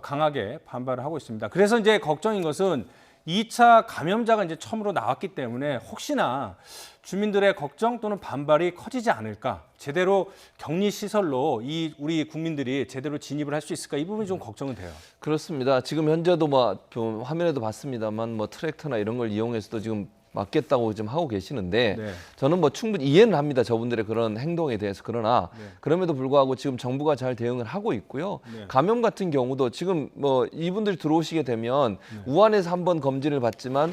강하게 반발을 하고 있습니다. 그래서 이제 걱정인 것은 2차 감염자가 이제 처음으로 나왔기 때문에 혹시나 주민들의 걱정 또는 반발이 커지지 않을까, 제대로 격리 시설로 우리 국민들이 제대로 진입을 할 수 있을까, 이 부분이 좀 걱정은 돼요. 그렇습니다. 지금 현재도 좀 화면에도 봤습니다만 트랙터나 이런 걸 이용해서도 지금 맞겠다고 지금 하고 계시는데 네. 저는 충분히 이해는 합니다. 저분들의 그런 행동에 대해서. 그러나 그럼에도 불구하고 지금 정부가 잘 대응을 하고 있고요. 감염 같은 경우도 지금 이분들이 들어오시게 되면 우한에서 한번 검진을 받지만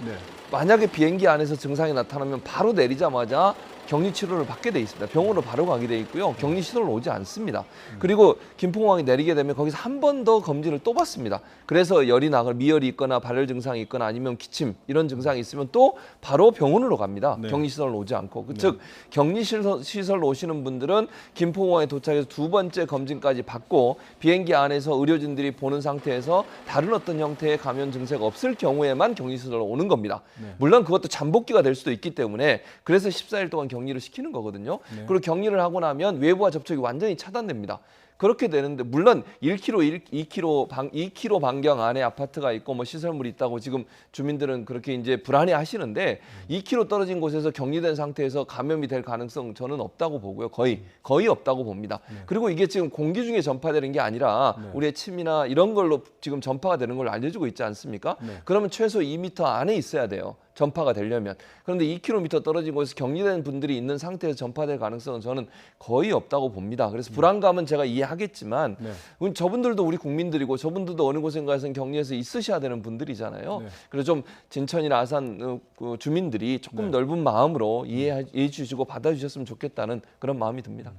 만약에 비행기 안에서 증상이 나타나면 바로 내리자마자 격리 치료를 받게 돼 있습니다. 병원으로 바로 가게 돼 있고요. 격리 시설로 오지 않습니다. 그리고 김포공항에 내리게 되면 거기서 한 번 더 검진을 또 받습니다. 그래서 미열이 있거나 발열 증상이 있거나 아니면 기침 이런 증상이 있으면 또 바로 병원으로 갑니다. 격리 시설로 오지 않고. 즉 격리 시설로 오시는 분들은 김포공항에 도착해서 2번째 검진까지 받고 비행기 안에서 의료진들이 보는 상태에서 다른 어떤 형태의 감염 증세가 없을 경우에만 격리 시설로 오는 겁니다. 물론 그것도 잠복기가 될 수도 있기 때문에 그래서 14일 동안 격리를 시키는 거거든요. 그리고 격리를 하고 나면 외부와 접촉이 완전히 차단됩니다. 그렇게 되는데 물론 2km 반경 안에 아파트가 있고 시설물이 있다고 지금 주민들은 그렇게 이제 불안해 하시는데 2km 떨어진 곳에서 격리된 상태에서 감염이 될 가능성 저는 없다고 보고요. 거의 없다고 봅니다. 그리고 이게 지금 공기 중에 전파되는 게 아니라 우리의 침이나 이런 걸로 지금 전파가 되는 걸 알려주고 있지 않습니까? 그러면 최소 2m 안에 있어야 돼요. 전파가 되려면. 그런데 2km 떨어진 곳에서 격리된 분들이 있는 상태에서 전파될 가능성은 저는 거의 없다고 봅니다. 그래서 불안감은 제가 이해하겠지만 저분들도 우리 국민들이고 저분들도 어느 곳인가에서 격리해서 있으셔야 되는 분들이잖아요. 그래서 좀 진천이나 아산 주민들이 조금 넓은 마음으로 이해해 주시고 받아주셨으면 좋겠다는 그런 마음이 듭니다.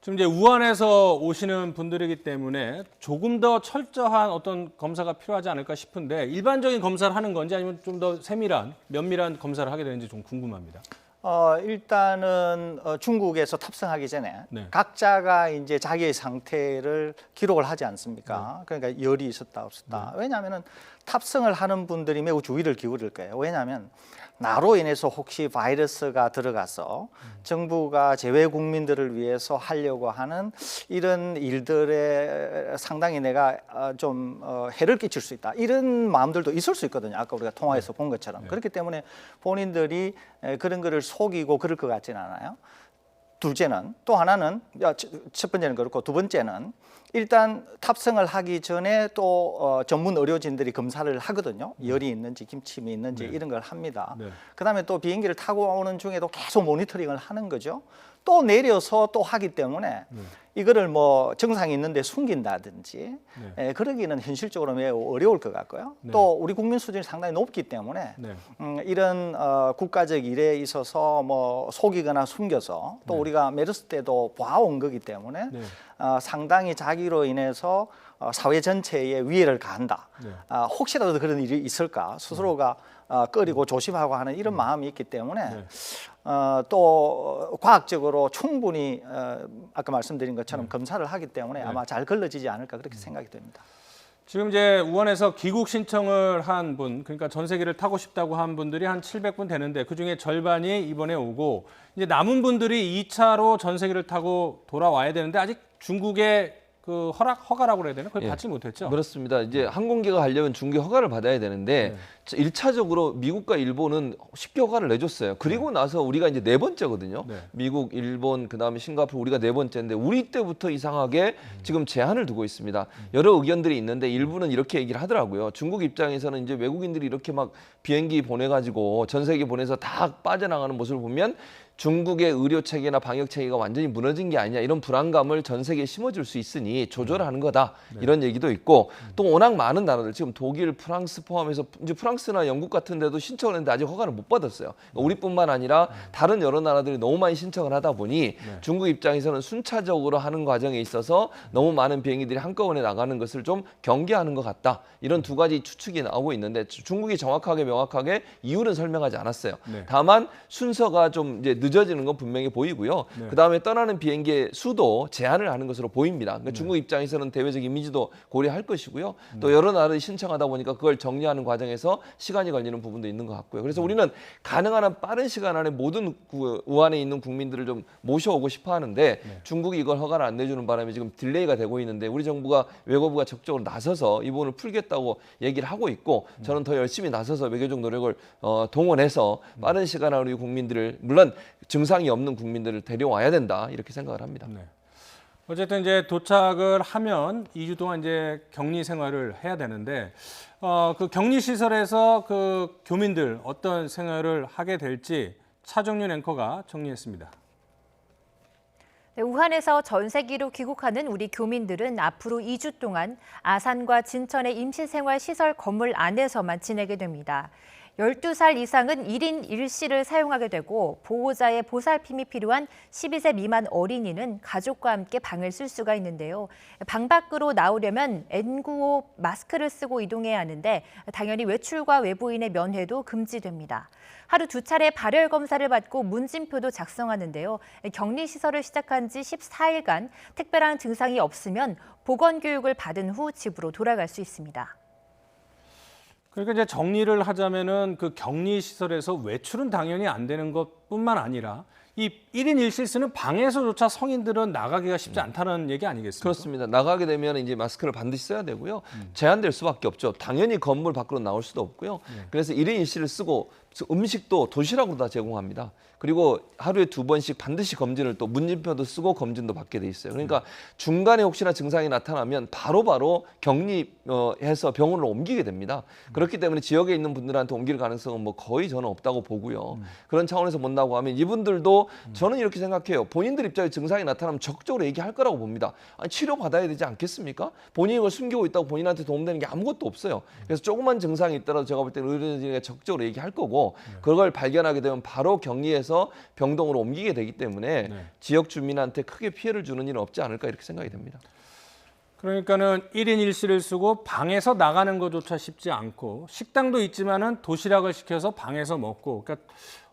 지금 이제 우한에서 오시는 분들이기 때문에 조금 더 철저한 어떤 검사가 필요하지 않을까 싶은데 일반적인 검사를 하는 건지 아니면 좀 더 면밀한 검사를 하게 되는지 좀 궁금합니다. 일단은 중국에서 탑승하기 전에 각자가 이제 자기의 상태를 기록을 하지 않습니까? 그러니까 열이 있었다 없었다. 왜냐하면은 탑승을 하는 분들이 매우 주의를 기울일 거예요. 왜냐하면 나로 인해서 혹시 바이러스가 들어가서 정부가 재외 국민들을 위해서 하려고 하는 이런 일들에 상당히 내가 좀 해를 끼칠 수 있다. 이런 마음들도 있을 수 있거든요. 아까 우리가 통화에서 본 것처럼. 그렇기 때문에 본인들이 그런 거를 속이고 그럴 것 같지는 않아요. 둘째는, 또 하나는, 첫 번째는 그렇고 두 번째는 일단 탑승을 하기 전에 또 전문 의료진들이 검사를 하거든요. 열이 있는지 기침이 있는지 이런 걸 합니다. 그다음에 또 비행기를 타고 오는 중에도 계속 모니터링을 하는 거죠. 또 내려서 또 하기 때문에 이거를 증상이 있는데 숨긴다든지 그러기는 현실적으로 매우 어려울 것 같고요. 또 우리 국민 수준이 상당히 높기 때문에 이런 국가적 일에 있어서 속이거나 숨겨서 또 우리가 메르스 때도 봐온 거기 때문에 상당히 자기로 인해서 사회 전체에 위해를 가한다. 혹시라도 그런 일이 있을까 스스로가 꺼리고 조심하고 하는 이런 마음이 있기 때문에 또 과학적으로 충분히 아까 말씀드린 것처럼 검사를 하기 때문에 아마 잘 걸러지지 않을까 그렇게 생각이 됩니다. 지금 이제 우한에서 귀국 신청을 한 분, 그러니까 전세기를 타고 싶다고 한 분들이 한 700분 되는데 그중에 절반이 이번에 오고 이제 남은 분들이 2차로 전세기를 타고 돌아와야 되는데 아직 중국의 그 허가라고 그래야 되나? 그걸 예. 받지 못했죠. 그렇습니다. 이제 항공기가 가려면 중국의 허가를 받아야 되는데 일 1차적으로 미국과 일본은 쉽게 허가를 내줬어요. 그리고 나서 우리가 이제 네 번째거든요. 네. 미국, 일본, 그다음에 싱가포르 우리가 네 번째인데 우리 때부터 이상하게 지금 제한을 두고 있습니다. 여러 의견들이 있는데 일부는 이렇게 얘기를 하더라고요. 중국 입장에서는 이제 외국인들이 이렇게 막 비행기 보내가지고 전세기 보내서 다 빠져나가는 모습을 보면 중국의 의료 체계나 방역 체계가 완전히 무너진 게 아니냐 이런 불안감을 전 세계에 심어줄 수 있으니 조절하는 거다 이런 얘기도 있고 또 워낙 많은 나라들 지금 독일, 프랑스 포함해서 이제 프랑스나 영국 같은 데도 신청을 했는데 아직 허가를 못 받았어요. 그러니까 우리뿐만 아니라 다른 여러 나라들이 너무 많이 신청을 하다 보니 중국 입장에서는 순차적으로 하는 과정에 있어서 너무 많은 비행기들이 한꺼번에 나가는 것을 좀 경계하는 것 같다. 이런 두 가지 추측이 나오고 있는데 중국이 정확하게 명확하게 이유는 설명하지 않았어요. 다만 순서가 좀 이제 늦어지는 건 분명히 보이고요. 그다음에 떠나는 비행기의 수도 제한을 하는 것으로 보입니다. 그러니까 중국 입장에서는 대외적 이미지도 고려할 것이고요. 또 여러 나라들이 신청하다 보니까 그걸 정리하는 과정에서 시간이 걸리는 부분도 있는 것 같고요. 그래서 우리는 가능한 한 빠른 시간 안에 모든 우한에 있는 국민들을 좀 모셔오고 싶어 하는데 중국이 이걸 허가를 안 내주는 바람에 지금 딜레이가 되고 있는데 우리 정부가 외교부가 적극적으로 나서서 이 부분을 풀겠다고 얘기를 하고 있고 저는 더 열심히 나서서 외교적 노력을 동원해서 빠른 시간 안에 우리 국민들을 물론 증상이 없는 국민들을 데려와야 된다 이렇게 생각을 합니다. 네. 어쨌든 이제 도착을 하면 2주 동안 이제 격리 생활을 해야 되는데 그 격리 시설에서 그 교민들 어떤 생활을 하게 될지 차정윤 앵커가 정리했습니다. 네, 우한에서 전세기로 귀국하는 우리 교민들은 앞으로 2주 동안 아산과 진천의 임시생활시설 건물 안에서만 지내게 됩니다. 12살 이상은 1인 1실을 사용하게 되고 보호자의 보살핌이 필요한 12세 미만 어린이는 가족과 함께 방을 쓸 수가 있는데요. 방 밖으로 나오려면 N95 마스크를 쓰고 이동해야 하는데 당연히 외출과 외부인의 면회도 금지됩니다. 하루 2차례 발열 검사를 받고 문진표도 작성하는데요. 격리시설을 시작한 지 14일간 특별한 증상이 없으면 보건교육을 받은 후 집으로 돌아갈 수 있습니다. 그러니까 이제 정리를 하자면은 그 격리 시설에서 외출은 당연히 안 되는 것뿐만 아니라 이 1인 1실 쓰는 방에서조차 성인들은 나가기가 쉽지 않다는 얘기 아니겠습니까? 그렇습니다. 나가게 되면 이제 마스크를 반드시 써야 되고요. 제한될 수밖에 없죠. 당연히 건물 밖으로 나올 수도 없고요. 그래서 1인 1실을 쓰고 음식도 도시락으로 다 제공합니다. 그리고 하루에 2번씩 반드시 검진을 또 문진표도 쓰고 검진도 받게 돼 있어요. 그러니까 중간에 혹시나 증상이 나타나면 바로바로 격리해서 병원으로 옮기게 됩니다. 그렇기 때문에 지역에 있는 분들한테 옮길 가능성은 뭐 거의 저는 없다고 보고요. 그런 차원에서 본다고 하면 이분들도 저는 이렇게 생각해요. 본인들 입장에 증상이 나타나면 적극적으로 얘기할 거라고 봅니다. 아니, 치료받아야 되지 않겠습니까? 본인이 이걸 숨기고 있다고 본인한테 도움되는 게 아무것도 없어요. 그래서 조그만 증상이 있더라도 제가 볼 때는 의료진에게 적극적으로 얘기할 거고 그걸 발견하게 되면 바로 격리해서 병동으로 옮기게 되기 때문에 지역 주민한테 크게 피해를 주는 일은 없지 않을까 이렇게 생각이 됩니다. 그러니까는 1인 1실을 쓰고 방에서 나가는 것조차 쉽지 않고 식당도 있지만은 도시락을 시켜서 방에서 먹고 그러니까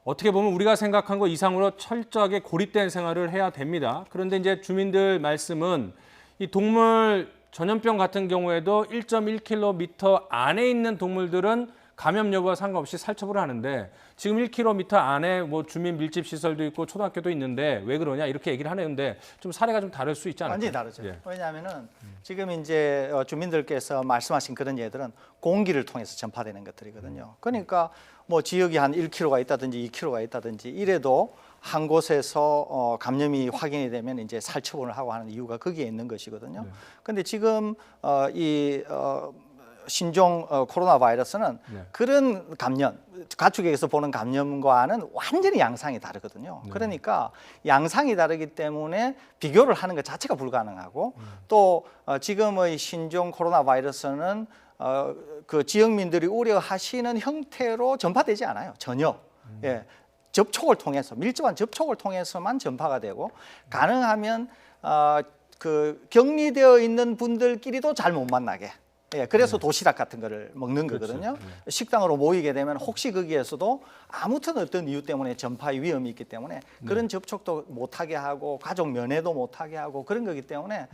어떻게 보면 우리가 생각한 것 이상으로 철저하게 고립된 생활을 해야 됩니다. 그런데 이제 주민들 말씀은 이 동물 전염병 같은 경우에도 1.1km 안에 있는 동물들은 감염 여부와 상관없이 살처분을 하는데 지금 1km 안에 뭐 주민 밀집 시설도 있고 초등학교도 있는데 왜 그러냐 이렇게 얘기를 하는데 좀 사례가 좀 다를 수 있지 않을까요? 완전히 다르죠. 예. 왜냐하면은 지금 이제 주민들께서 말씀하신 그런 예들은 공기를 통해서 전파되는 것들이거든요. 그러니까 뭐 지역이 한 1km가 있다든지 2km가 있다든지 이래도 한 곳에서 감염이 확인이 되면 이제 살처분을 하고 하는 이유가 거기에 있는 것이거든요. 그런데 지금 신종 코로나 바이러스는 그런 감염, 가축에게서 보는 감염과는 완전히 양상이 다르거든요. 그러니까 양상이 다르기 때문에 비교를 하는 것 자체가 불가능하고 또 지금의 신종 코로나 바이러스는 그 지역민들이 우려하시는 형태로 전파되지 않아요. 전혀. 예. 접촉을 통해서 밀접한 접촉을 통해서만 전파가 되고 가능하면 그 격리되어 있는 분들끼리도 잘 못 만나게 예, 그래서 도시락 같은 거를 먹는 거거든요. 식당으로 모이게 되면 혹시 거기에서도 아무튼 어떤 이유 때문에 전파의 위험이 있기 때문에 그런 접촉도 못하게 하고 가족 면회도 못하게 하고 그런 거기 때문에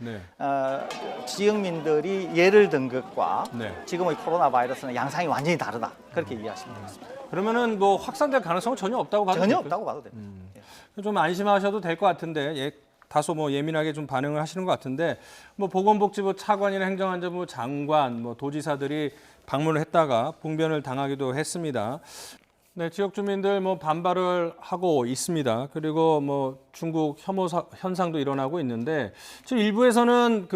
지역민들이 예를 든 것과 지금의 코로나 바이러스는 양상이 완전히 다르다. 그렇게 이해하시면 되겠습니다. 그러면은 뭐 확산될 가능성은 전혀 없다고 봐도 전혀 될까요? 없다고 봐도 됩니다. 좀 안심하셔도 될 것 같은데 다소 뭐 예민하게 좀 반응을 하시는 것 같은데 뭐 보건복지부 차관이나 행정안전부 장관, 뭐 도지사들이 방문을 했다가 봉변을 당하기도 했습니다. 네, 지역 주민들 뭐 반발을 하고 있습니다. 그리고 뭐 중국 혐오 현상도 일어나고 있는데 지금 일부에서는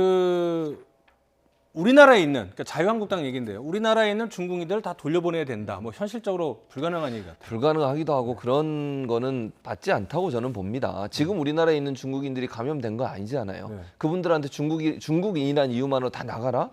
우리나라에 있는 그러니까 자유한국당 얘기인데요. 우리나라에 있는 중국인들을 다 돌려보내야 된다. 뭐 현실적으로 불가능한 얘기 같아요. 불가능하기도 하고 그런 거는 맞지 않다고 저는 봅니다. 지금 우리나라에 있는 중국인들이 감염된 거 아니잖아요. 그분들한테 중국인이란 이유만으로 다 나가라?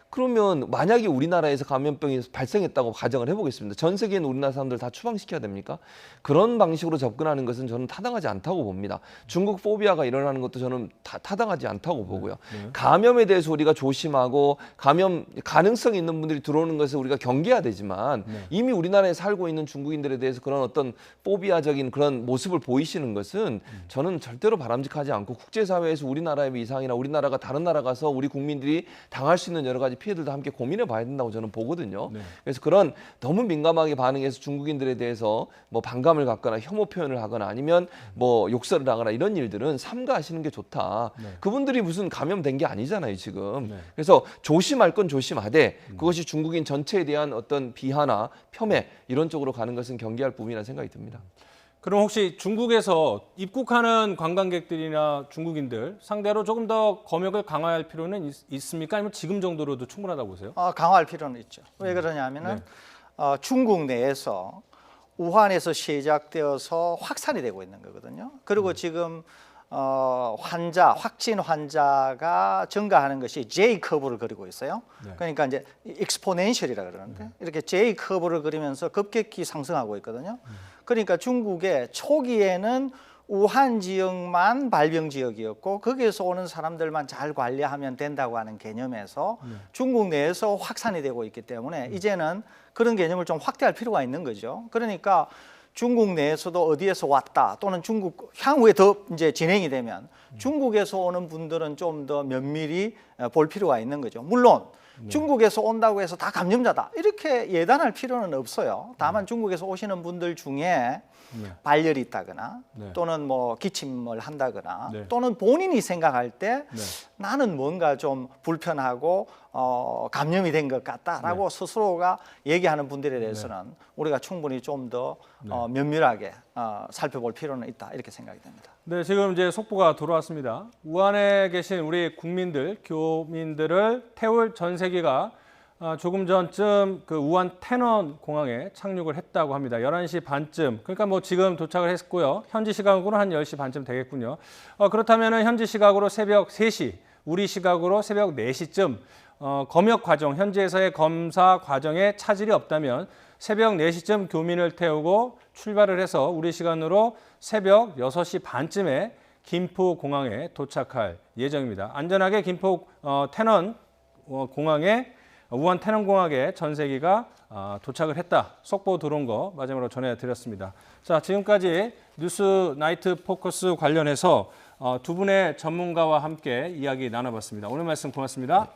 그러면 만약에 우리나라에서 감염병이 발생했다고 가정을 해보겠습니다. 전 세계에 있는 우리나라 사람들 다 추방시켜야 됩니까? 그런 방식으로 접근하는 것은 저는 타당하지 않다고 봅니다. 중국 포비아가 일어나는 것도 저는 타당하지 않다고 보고요. 감염에 대해서 우리가 조심하고 감염 가능성이 있는 분들이 들어오는 것을 우리가 경계해야 되지만 이미 우리나라에 살고 있는 중국인들에 대해서 그런 어떤 포비아적인 그런 모습을 보이시는 것은 저는 절대로 바람직하지 않고 국제사회에서 우리나라의 이상이나 우리나라가 다른 나라 가서 우리 국민들이 당할 수 있는 여러 가지 피해들도 함께 고민해 봐야 된다고 저는 보거든요. 그래서 그런 너무 민감하게 반응해서 중국인들에 대해서 뭐 반감을 갖거나 혐오 표현을 하거나 아니면 뭐 욕설을 하거나 이런 일들은 삼가하시는 게 좋다. 그분들이 무슨 감염된 게 아니잖아요, 지금. 그래서 조심할 건 조심하되 그것이 중국인 전체에 대한 어떤 비하나 폄훼 이런 쪽으로 가는 것은 경계할 부분이라는 생각이 듭니다. 그럼 혹시 중국에서 입국하는 관광객들이나 중국인들 상대로 조금 더 검역을 강화할 필요는 있습니까? 아니면 지금 정도로도 충분하다고 보세요? 강화할 필요는 있죠. 왜 그러냐면은 중국 내에서 우한에서 시작되어서 확산이 되고 있는 거거든요. 그리고 지금 확진 환자가 증가하는 것이 J 커브를 그리고 있어요. 그러니까 이제 익스포넨셜이라 그러는데 이렇게 J 커브를 그리면서 급격히 상승하고 있거든요. 그러니까 중국의 초기에는 우한 지역만 발병 지역이었고 거기에서 오는 사람들만 잘 관리하면 된다고 하는 개념에서 중국 내에서 확산이 되고 있기 때문에 이제는 그런 개념을 좀 확대할 필요가 있는 거죠. 그러니까 중국 내에서도 어디에서 왔다 또는 중국 향후에 더 이제 진행이 되면 중국에서 오는 분들은 좀 더 면밀히 볼 필요가 있는 거죠. 물론 중국에서 온다고 해서 다 감염자다 이렇게 예단할 필요는 없어요. 다만 중국에서 오시는 분들 중에 발열이 있다거나 또는 뭐 기침을 한다거나 또는 본인이 생각할 때 나는 뭔가 좀 불편하고 감염이 된 것 같다라고 스스로가 얘기하는 분들에 대해서는 우리가 충분히 좀 더 면밀하게 살펴볼 필요는 있다 이렇게 생각이 됩니다. 네, 지금 이제 속보가 돌아왔습니다. 우한에 계신 우리 국민들, 교민들을 태울 전세기가 조금 전쯤 그 우한 태넌 공항에 착륙을 했다고 합니다. 11시 반쯤. 그러니까 뭐 지금 도착을 했고요. 현지 시각으로 한 10시 반쯤 되겠군요. 그렇다면은 현지 시각으로 새벽 3시, 우리 시각으로 새벽 4시쯤 검역 과정, 현지에서의 검사 과정에 차질이 없다면 새벽 4시쯤 교민을 태우고 출발을 해서 우리 시간으로 새벽 6시 반쯤에 김포공항에 도착할 예정입니다. 안전하게 김포 태넌 공항에 우한 태넌공항에 전세기가 도착을 했다. 속보 들어온 거 마지막으로 전해드렸습니다. 자, 지금까지 뉴스 나이트 포커스 관련해서 두 분의 전문가와 함께 이야기 나눠봤습니다. 오늘 말씀 고맙습니다.